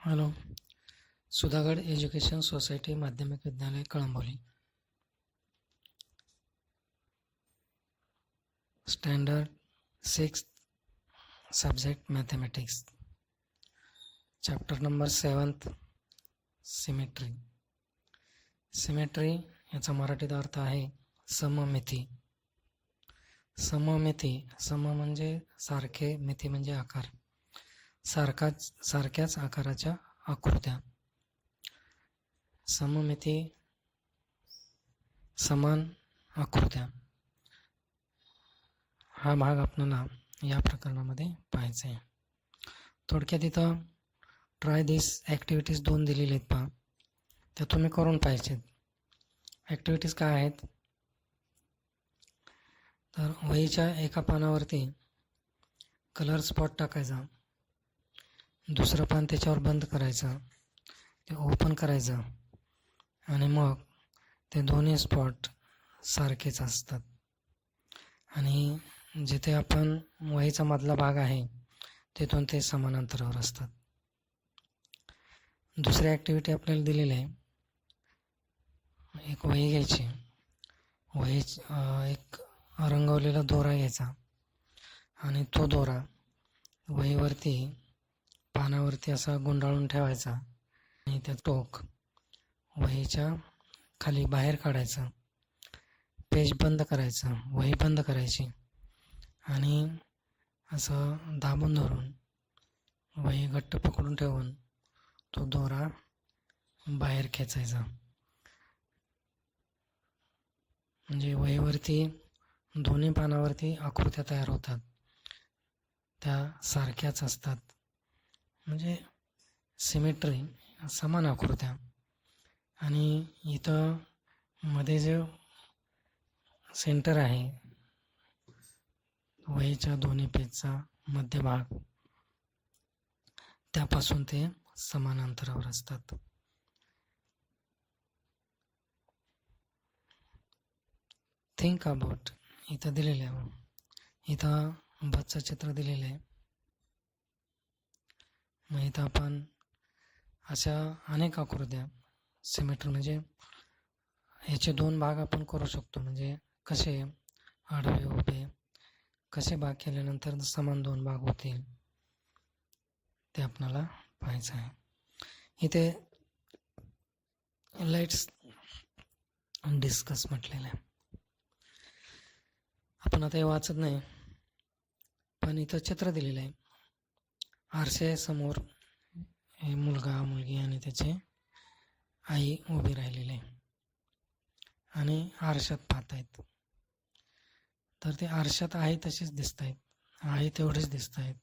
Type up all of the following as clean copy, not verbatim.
Hello. Sudhagad education society माध्यमिक विद्यालय Kalamboli. Standard 6 subject mathematics. Chapter number 7 symmetry. Symmetry याचा मराठीत अर्थ आहे सममिती. सममिती, सम म्हणजे सारखे, मिती म्हणजे आकार. सारख्याच आकाराच्या आकृत्या. सममिती, समान आकृत्या हा भाग आपल्याला या प्रकरणामध्ये पाहायचा आहे. थोडक्यात इथं ट्राय दिस ॲक्टिव्हिटीज 2 दिलेले आहेत पहा, त्या तुम्ही करून पाहिजेत. ॲक्टिव्हिटीज काय आहेत तर वहीच्या एका पानावरती कलर स्पॉट टाकायचा, दुसरं पान त्याच्यावर बंद करायचं, ते ओपन करायचं आणि मग ते दोन्ही स्पॉट सारखेच असतात आणि जिथे आपण वहीचा मधला भाग आहे तिथून ते समान अंतरावर असतात. दुसरी ॲक्टिव्हिटी आपल्याला दिलेली आहे. एक वही घ्यायची, वही एक रंगवलेला दोरा घ्यायचा आणि तो दोरा वहीवरती पानावरती असा गुंडाळून ठेवायचा आणि त्या टोक वहीच्या खाली बाहेर काढायचं, पेज बंद करायचं, वही बंद करायची आणि असं दाबून धरून वही घट्ट पकडून ठेवून तो दोरा बाहेर खेचायचा. म्हणजे वहीवरती दोन्ही पानावरती आकृत्या तयार होतात, त्या सारख्याच असतात. म्हणजे सिमेट्री, समान आकृत्या. आणि इथं मध्ये जे सेंटर आहे वहीच्या दोन्ही पेजचा मध्यभाग, त्यापासून ते समान अंतरावर असतात. थिंक अबाउट इथं दिलेलं आहे. इथं बसचं चित्र दिलेलं आहे. मग इथं आपण अशा अनेक आकृत्या सिमेट्री म्हणजे याचे दोन भाग आपण करू शकतो. म्हणजे कसे आडवे उभे कसे भाग केल्यानंतर समान दोन भाग होतील ते आपल्याला पाहायचं आहे. इथे लेट्स डिस्कस म्हटलेलं आहे. आपण आता हे वाचत नाही, पण इथं चित्र दिलेलं आहे. आरसे समोर हे मुलगा मुलगी आणि त्याचे आई उभी राहिलेली आहे आणि आरशात पाहत आहेत. तर ते आरशात आहे तसेच दिसत आहेत, आहे तेवढेच दिसत आहेत.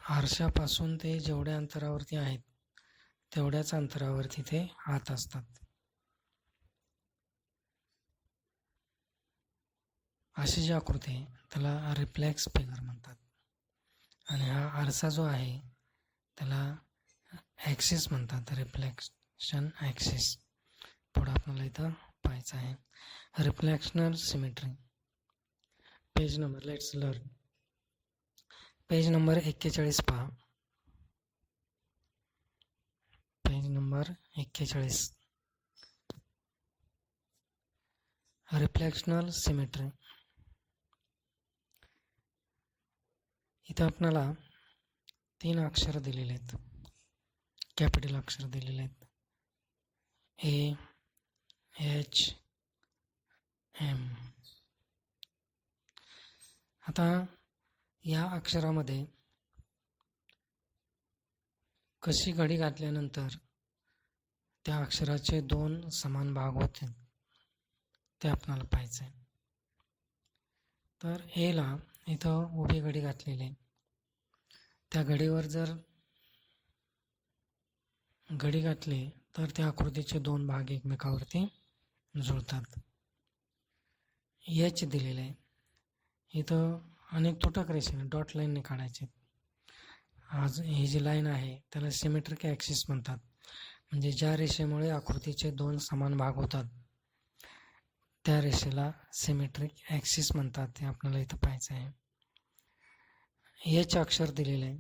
आरशापासून ते जेवढ्या अंतरावरती आहेत तेवढ्याच अंतरावरती ते आत असतात. अशी जी आकृती आहे त्याला रिफ्लेक्स फिगर म्हणतात. आणि हा आरसा जो आहे त्याला ॲक्सिस म्हणतात, रिफ्लेक्शन ॲक्सिस. पुढं आपल्याला इथं पाहायचं आहे reflectional symmetry. Page number let's learn. Page number 41 पहा. Page number 41 reflectional symmetry. इथं आपल्याला 3 अक्षर दिलेले आहेत, कॅपिटल अक्षर दिलेले आहेत. AHM. आता या अक्षरामध्ये कशी घडी घातल्यानंतर त्या अक्षराचे 2 समान भाग होतील ते आपल्याला पाहायचं आहे. तर एला इथं उभी घडी घातलेली आहे. त्या घडीवर जर घडी घातली तर त्या आकृतीचे 2 भाग एकमेकावरती जुळतात. एच दिलेलं आहे. इथं अनेक तुटक रेषेने डॉट लाईनने काढायचे. आज ही जी लाईन आहे त्याला सिमेट्रिक ॲक्सिस म्हणतात. म्हणजे ज्या रेषेमुळे आकृतीचे 2 समान भाग होतात त्या रेषेला सिमेट्रिक ॲक्सिस म्हणतात. ते आपल्याला इथं पाहायचं आहे. एच अक्षर दिलेलं आहे.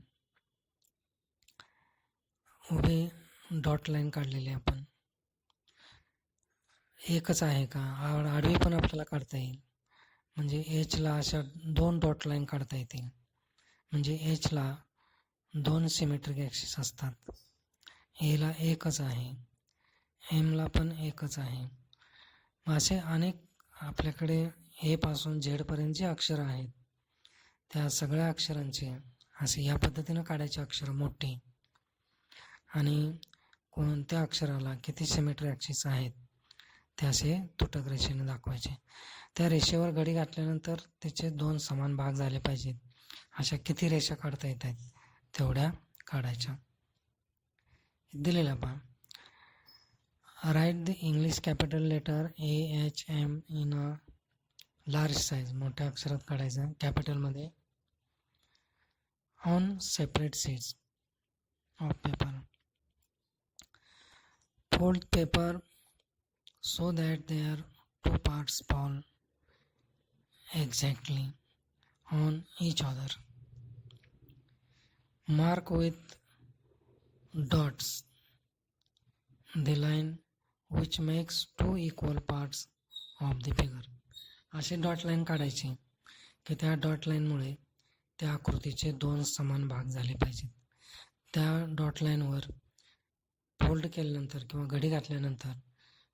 उभे डॉट लाईन काढलेली आपण एकच आहे का, आडवी पण आपल्याला काढता येईल. म्हणजे एचला अशा 2 डॉट लाईन काढता येतील. म्हणजे एचला 2 सिमेट्रिक ॲक्सिस असतात. एला एकच आहे, एमला पण एकच आहे. असे अनेक आपल्याकडे ए पासून झेडपर्यंत जे अक्षरं आहेत त्या सगळ्या अक्षरांचे असे या पद्धतीनं काढायचे अक्षरं मोठी, आणि कोणत्या अक्षराला किती सिमेट्री ॲक्सिस आहेत ते असे तुटक रेषेने दाखवायचे. त्या रेषेवर गडी घातल्यानंतर त्याचे 2 समान भाग झाले पाहिजेत. अशा किती रेषा काढता येत आहेत तेवढ्या काढायच्या. दिलेल्या पहा, write the English capital letter AHM in a large size, मोठ्या अक्षरात काढायचं कॅपिटलमध्ये, on separate sheets of paper. Fold paper so that their 2 parts fall exactly on each other. Mark with dots the line which makes 2 equal parts of the figure. असे dot line काढायचे की त्या dot लाईनमुळे त्या आकृतीचे 2 समान भाग झाले पाहिजेत. त्या डॉट लाईनवर फोल्ड केल्यानंतर किंवा घडी घातल्यानंतर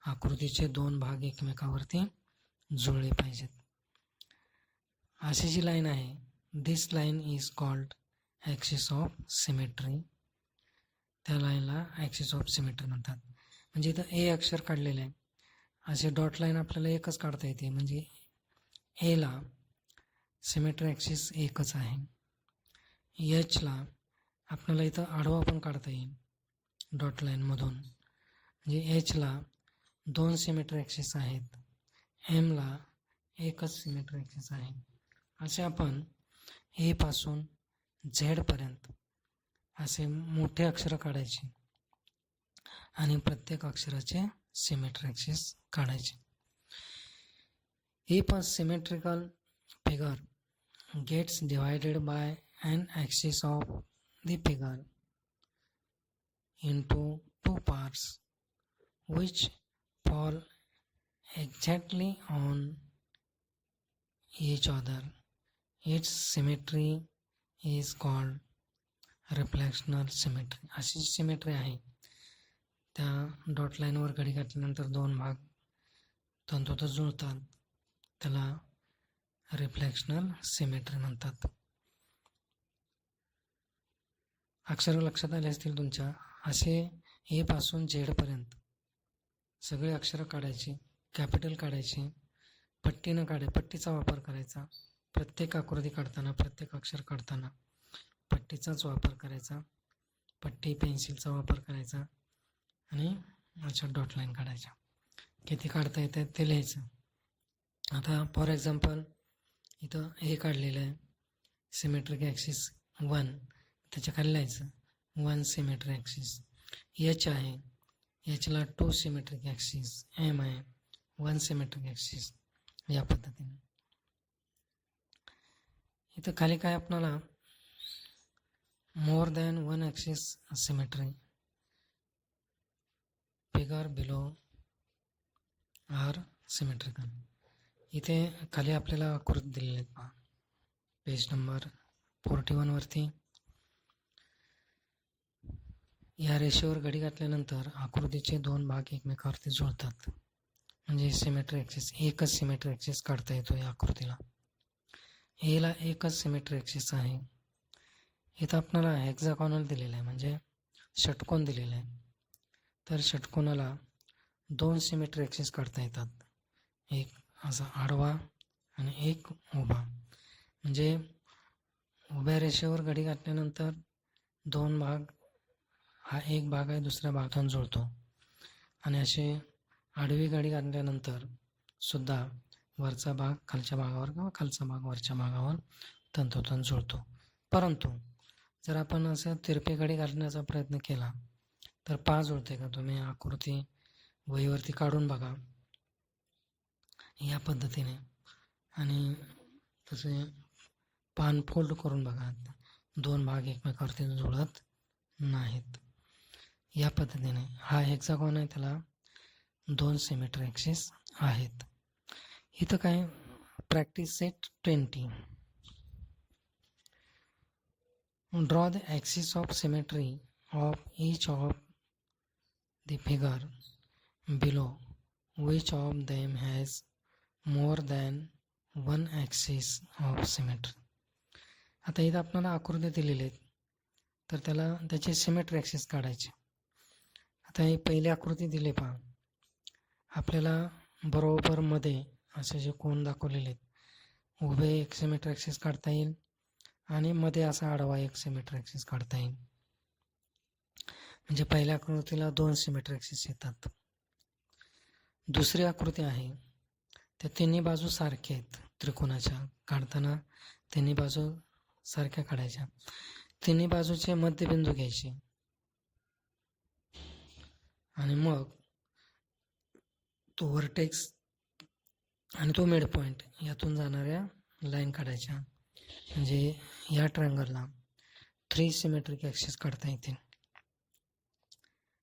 आकृतीचे 2 भाग एकमेकावरती जुळले पाहिजेत. अशी जी लाईन आहे, this line is called axis of symmetry. त्या लाईनला ॲक्सिस ऑफ सिमेट्री म्हणतात. म्हणजे इथं ए अक्षर काढलेलं आहे, असे डॉट लाईन आपल्याला एकच काढता येते. म्हणजे एला सिमेट्री ॲक्सिस एकच आहे. एचला आपल्याला इथं आडवा पण काढता येईल डॉट लाईनमधून. म्हणजे एचला 2 सिमेट्री ॲक्सिस आहेत, एमला एकच सिमेट्री ॲक्सिस आहे. असे आपण ए पासून झेडपर्यंत असे मोठे अक्षर काढायचे आणि प्रत्येक अक्षराचे सिमेट्री ॲक्सिस काढायचे. If a symmetrical figure gets divided by an axis of the figure into 2 parts which fall exactly on each other, its symmetry is called reflectional symmetry. अशी सिमेट्री आहे, त्या डॉट लाईनवर घडी घातल्यानंतर 2 भाग तंतोतंत जुळतात, त्याला रिफ्लेक्शनल सिमेट्री म्हणतात. अक्षर लक्षात आले असतील तुमच्या. असे ए पासून झेडपर्यंत सगळे अक्षर काढायचे, कॅपिटल काढायचे, पट्टीनं पट्टीचा वापर करायचा. प्रत्येक आकृती काढताना, प्रत्येक अक्षर काढताना पट्टीचाच वापर करायचा. पट्टी पेन्सिलचा वापर करायचा आणि अशा डॉट लाईन काढायच्या. किती काढता येतात ते लिहायचं. आता फॉर एक्झाम्पल इथं हे काढलेलं आहे सिमेट्रिक ॲक्सिस 1, त्याच्या खाली लिहायचं 1 सिमेट्रिक ॲक्सिस. एच आहे, एचला 2 सिमेट्रिक ॲक्सिस, एम आहे 1 सिमेट्रिक ॲक्सिस. या पद्धतीने इथं खाली काय आपल्याला more than 1 axis symmetry figure below are symmetrical. इथे खाली आपल्याला आकृती दिलेले आहेत पहा, पेज नंबर 41 वरती. या रेषेवर घडी घातल्यानंतर आकृतीचे 2 भाग एकमेकावरती जुळतात. म्हणजे सिमेट्री ॲक्सिस, एकच सिमेट्री ॲक्सिस काढता येतो या आकृतीला. एला एकच सिमेट्री ॲक्सिस आहे. इथं आपल्याला हेक्सागॉनल दिलेलं आहे, म्हणजे षटकोन दिलेला आहे. तर षटकोनाला 2 सिमेट्री ॲक्सिस काढता येतात, एक असा आडवा आणि एक उभा. म्हणजे उभ्या रेषेवर घडी घातल्यानंतर 2 भाग, हा एक भाग आहे दुसऱ्या भागातून जुळतो, आणि असे आडवी घडी घातल्यानंतर सुद्धा वरचा भाग खालच्या भागावर किंवा खालचा भाग वरच्या भागावर तंतोतंत जुळतो. परंतु जर आपण असं तिरपी घडी घालण्याचा प्रयत्न केला तर पहा जुळते का. तुम्ही आकृती वहीवरती काढून बघा या पद्धतीने, आणि तसे पान फोल्ड करून बघा, 2 भाग एकमेकावरती जुळत नाहीत. या पद्धतीने हा हेक्सागॉन आहे, त्याला 2 सिमेट्री ॲक्सिस आहेत. इथं काय practice set 20. Draw the axis of symmetry of each of the figure below. Which of them has more than one axis of symmetry? आता इथं आपल्याला आकृती दिलेली आहेत, तर त्याचे सिमेट्री ॲक्सिस काढायचे. आता ही पहिली आकृती दिली पहा, आपल्याला बरोबर मध्ये असे जे कोन दाखवलेले आहेत, उभे एक सिमेट्री ॲक्सिस काढता येईल आणि मध्ये असा आडवा एक सिमेट्री ॲक्सिस काढता येईल. म्हणजे पहिल्या आकृतीला 2 सिमेट्री ॲक्सिस येतात. दुसरी आकृती आहे, त्या तिन्ही बाजू सारख्या आहेत त्रिकोणाच्या, काढताना तिन्ही बाजू सारख्या काढायच्या. तिन्ही बाजूचे मध्यबिंदू घ्यायचे आणि मग तो व्हर्टेक्स आणि तो मिड पॉईंट यातून जाणाऱ्या लाईन काढायच्या. म्हणजे या ट्रायंगलला 3 सिमेट्रिक ॲक्सिस काढता येतील.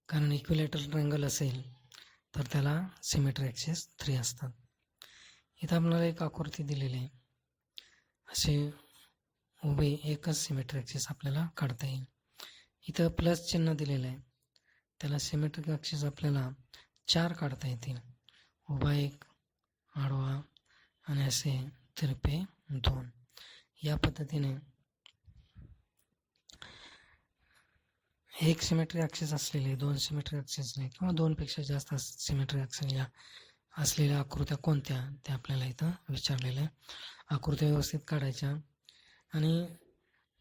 कारण इक्विलॅटरल ट्रायंगल असेल तर त्याला सिमेट्री ॲक्सिस 3 असतात. इथं आपल्याला एक आकृती दिलेली आहे, असे उभे एकच सिमेट्री ॲक्सिस आपल्याला काढता येईल. इथं प्लस चिन्ह दिलेलं आहे, त्याला सिमेट्रिक ॲक्सिस आपल्याला 4 काढता येतील. उभा एक, आडवा आणि असे तिरपे 2. या पद्धतीने एक सिमेट्री ॲक्सिस असलेले, 2 सिमेट्री ॲक्सिस नाही किंवा 2 पेक्षा जास्त सिमेट्री ॲक्सिस असलेल्या आकृत्या कोणत्या ते आपल्याला इथं विचारलेलं आहे. आकृत्या व्यवस्थित काढायच्या. आणि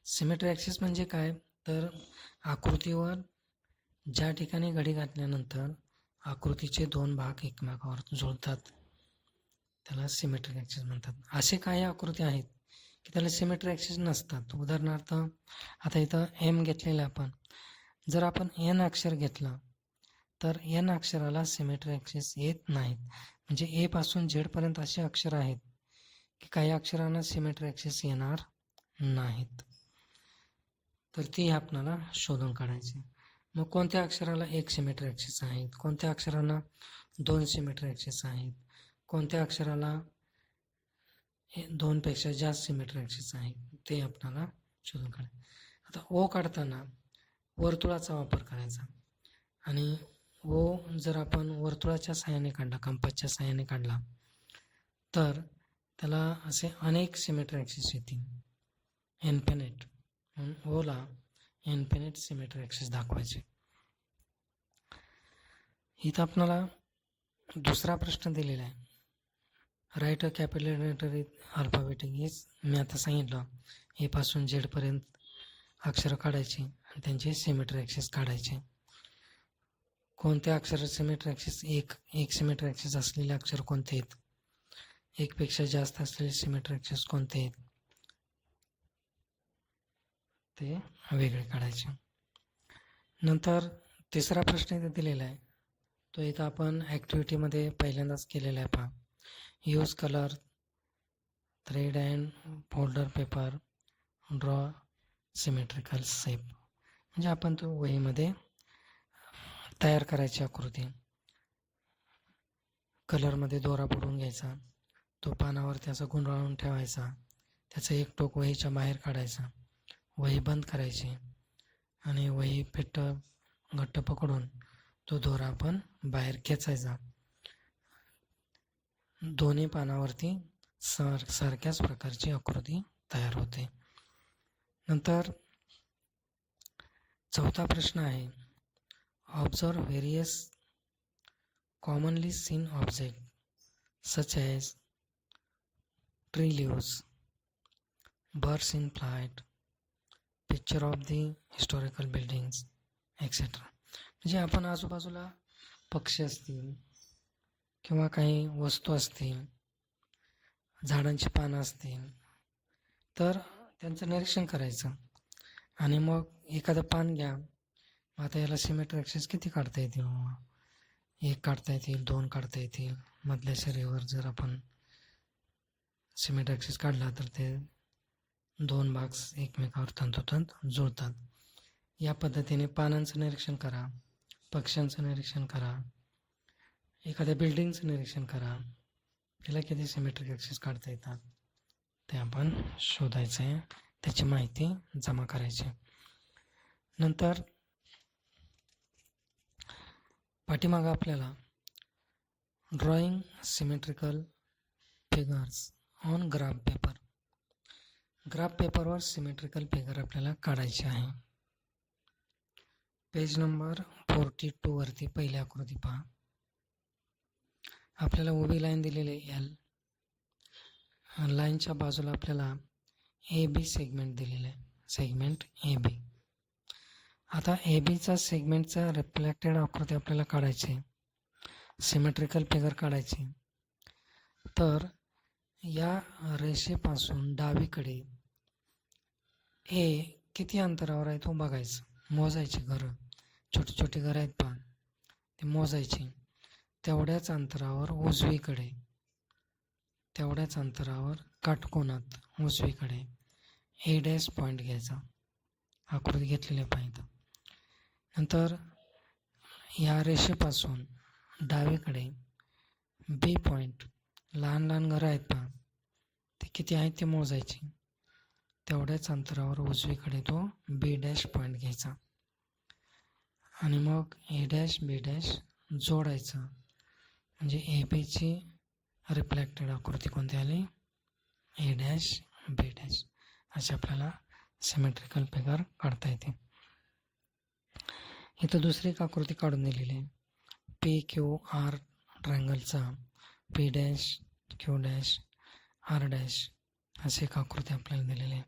सिमेट्री ॲक्सिस म्हणजे काय, तर आकृतीवर ज्या ठिकाणी घडी घातल्यानंतर आकृतीचे 2 भाग एकमेकावर जुळतात त्याला सिमेट्रिक ॲक्सिस म्हणतात. असे काही आकृत्या आहेत की त्याला सिमेट्री ॲक्सिस नसतात. उदाहरणार्थ आता इथं एम घेतलेलं आपण, जर आपण एन अक्षर घेतलं तर एन अक्षराला सिमेट्री ॲक्सिस येत नाहीत. म्हणजे ए पासून झेड पर्यंत असे अक्षर आहेत की काही अक्षरांना सिमेट्री ॲक्सिस येणार नाहीत. तर ती आपल्याला शोधून काढायची. मग कोणत्या अक्षराला 1 सिमेट्री ॲक्सिस आहेत, कोणत्या अक्षरांना 2 सिमेट्री ॲक्सिस आहेत, कोणत्या अक्षराला 2 पेक्षा जास्त सिमेट्री ॲक्सिस आहेत, ते आपल्याला शोधून काढायचं. आता ओ काढताना वर्तुळाचा वापर करायचा. आणि ओ जर आपण वर्तुळाच्या साहाय्याने काढला, कंपासच्या साहाय्याने काढला, तर त्याला असे अनेक सिमेट्री ॲक्सिस येतील, इन्फिनिट. म्हणून ओला इन्फिनिट सिमेट्री ॲक्सिस दाखवायचे. इथं आपल्याला दुसरा प्रश्न दिलेला आहे, write a capital letter alphabetic. हेच मी आता सांगितलं, ए पासून झेड पर्यंत अक्षर काढायचे आणि त्यांचे सिमेट्री ॲक्सिस काढायचे. कोणत्या अक्षर सिमेट्री ॲक्सिस, एक सिमेट्री ॲक्सिस असलेले अक्षर कोणते आहेत, 1 पेक्षा जास्त असलेले सिमेट्री ॲक्सिस कोणते आहेत ते वेगळे काढायचे. नंतर तिसरा प्रश्न इथे दिलेला आहे, तो इथं आपण ॲक्टिव्हिटीमध्ये पहिल्यांदाच केलेला आहे पहा. Use colour, thread and folder paper, draw symmetrical shape. म्हणजे आपण तो वहीमध्ये तयार करायची आकृती. कलरमध्ये दोरा बुडवून घ्यायचा, तो पानावर त्याचा गुंडाळून ठेवायचा, त्याचं एक टोक वहीच्या बाहेर काढायचा, वही बंद करायची आणि वही पेट्ट घट्ट पकडून तो दोरा आपण बाहेर खेचायचा. दोन्ही पानावरती सारख्याच प्रकारची आकृती तयार होते. नंतर चौथा प्रश्न आहे, observe various commonly seen objects such as tree leaves, birds in flight, picture of the historical buildings, etc. म्हणजे आपण आजूबाजूला पक्षी असतील किंवा काही वस्तू असतील, झाडांची पानं असतील, तर त्यांचं निरीक्षण करायचं आणि मग एखादं पान घ्या. आता याला सिमेट्री ॲक्सिस किती काढता येतील, 1 काढता येतील, 2 काढता येतील. मधल्या शरीरावर जर आपण सिमेट्री ॲक्सिस काढला तर ते 2 भाग एकमेकावर तंतोतंत जुळतात. या पद्धतीने पानांचं निरीक्षण करा. पक्ष्यांचं निरीक्षण करा, एखाद्या बिल्डिंगचं निरीक्षण करा, त्याला किती सिमेट्रिक ॲक्सिस काढता येतात ते आपण शोधायचं आहे, त्याची माहिती जमा करायची. नंतर पाठीमागं आपल्याला drawing symmetrical figures on graph paper, graph पेपरवर सिमेट्रिकल फिगर आपल्याला काढायची आहे. पेज नंबर 42 वरती पहिली आकृती पहा. आपल्याला उभी लाईन दिलेली एल, लाईनच्या बाजूला आपल्याला ए बी सेगमेंट दिलेलं आहे, सेगमेंट ए बी. आता ए बीचा सेगमेंटचा रिफ्लेक्टेड आकृती आपल्याला काढायची आहे, सिमेट्रिकल फिगर काढायची. तर या रेषेपासून डावीकडे ए किती अंतरावर आहे तो बघायचं, मोजायची घरं, छोटी छोटी घरं आहेत पहा, ते मोजायची. तेवढ्याच अंतरावर उजवीकडे, तेवढ्याच अंतरावर काटकोनात उजवीकडे ए डॅश पॉईंट घ्यायचा, आकृती घेतलेली पाहिजे. नंतर या रेषेपासून डावीकडे बी पॉईंट, लहान लहान घरं आहेत पहा, ते किती आहेत ते मोजायची. तेवढ्याच अंतरावर उजवीकडे तो बी डॅश पॉईंट घ्यायचा आणि मग ए डॅश बी डॅश जोडायचं, म्हणजे ए बीची रिफ्लेक्टेड आकृती कोणती आली, ए डॅश बी डॅश. अशी आपल्याला सिमेट्रिकल फिगर काढता येते. इथं दुसरी एक आकृती काढून दिलेली आहे, पी क्यू आर ट्रायंगलचा P dash Q dash R dash अशी एक आकृती आपल्याला दिलेली आहे.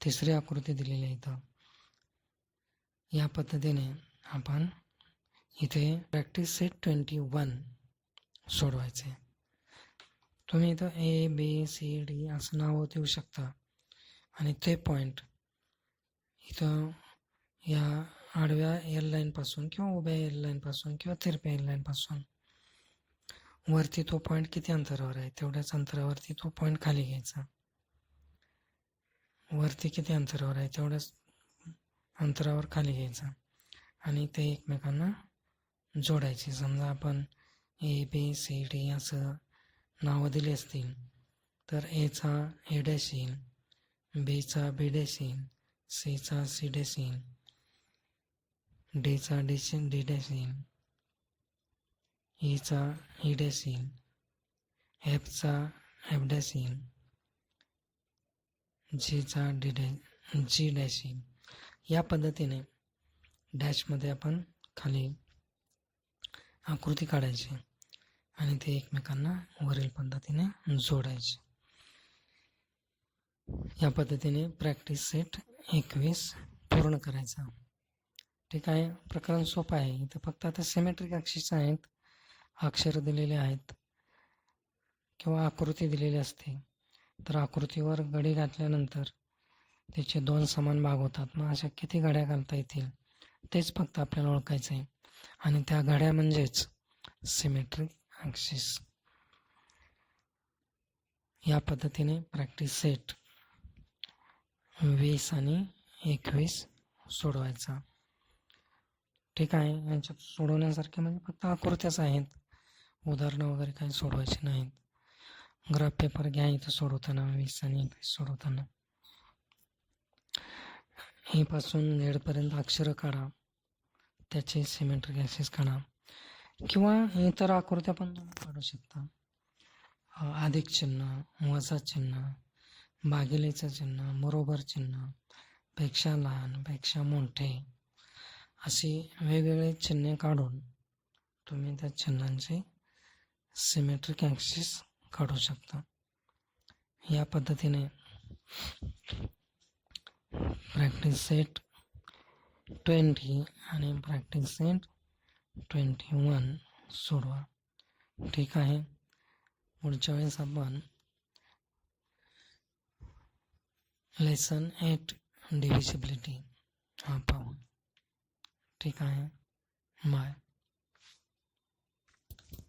तिसरी आकृती दिलेली आहे इथं. या पद्धतीने आपण इथे प्रॅक्टिस सेट 21 सोडवायचे. तुम्ही इथं ए बी सी डी असं नाव देऊ शकता आणि ते पॉईंट इथं या आडव्या एल लाईनपासून किंवा उभ्या एल लाईनपासून किंवा तिरप्या एल लाईनपासून वरती तो पॉईंट किती अंतरावर आहे तेवढ्याच अंतरावरती तो पॉईंट खाली घ्यायचा, वरती किती अंतरावर आहे तेवढ्याच अंतरावर खाली घ्यायचा आणि ते एकमेकांना जोडायचे. समजा आपण ए बी सी डी असं नावं दिली असतील तर एचा ए डॅश येईल, बीचा बी डॅश येईल, सीचा सी डॅश येईल, डीचा डी डॅश येईल, ईचा ई डॅश येईल, एफचा एफ डॅश येईल, जीचा जी डॅश येईल. या पद्धतीने डॅशमध्ये आपण खाली आकृती काढायची आणि ते एकमेकांना वरील पद्धतीने जोडायचे. या पद्धतीने प्रॅक्टिस सेट 21 पूर्ण करायचा. ठीक आहे, प्रकरण सोपं आहे. इथं फक्त आता सिमेट्रिक ॲक्सिस आहेत, अक्षर दिलेले आहेत किंवा आकृती दिलेली असते, तर आकृतीवर गडी घातल्यानंतर त्याचे 2 समान भाग होतात. मग अशा किती घड्या घालता येतील तेच फक्त आपल्याला ओळखायचं आहे आणि त्या घड्या म्हणजेच सिमेट्रिक ॲक्सिस. या पद्धतीने प्रॅक्टिस सेट 20 आणि 21 सोडवायचा. ठीक आहे, यांच्यात सोडवण्यासारखे म्हणजे फक्त आकृत्याच आहेत, उदाहरणं वगैरे काही सोडवायची नाहीत. ग्राफ पेपर घ्या इथं सोडवताना 20 आणि 21 सोडवताना. पासून झेडपर्यंत अक्षरं काढा, त्याचे सिमेट्रिक ॲक्सिस काढा किंवा इतर आकृत्या पण काढू शकता. अधिक चिन्ह, वजा चिन्ह, भागिलेचं चिन्ह, बरोबर चिन्ह, पेक्षा लहान, पेक्षा मोठे अशी वेगवेगळे चिन्हे काढून तुम्ही त्या चिन्हांचे सिमेट्रिक ॲक्सिस काढू शकता. या पद्धतीने प्रॅक्टिस सेट 20 आणि प्रॅक्टिस सेट 21 सोडवा. ठीक आहे, पुढच्या वेळेस आपण लेसन 8 डिव्हिजिबिलिटी हा पाहू. ठीक आहे, बाय.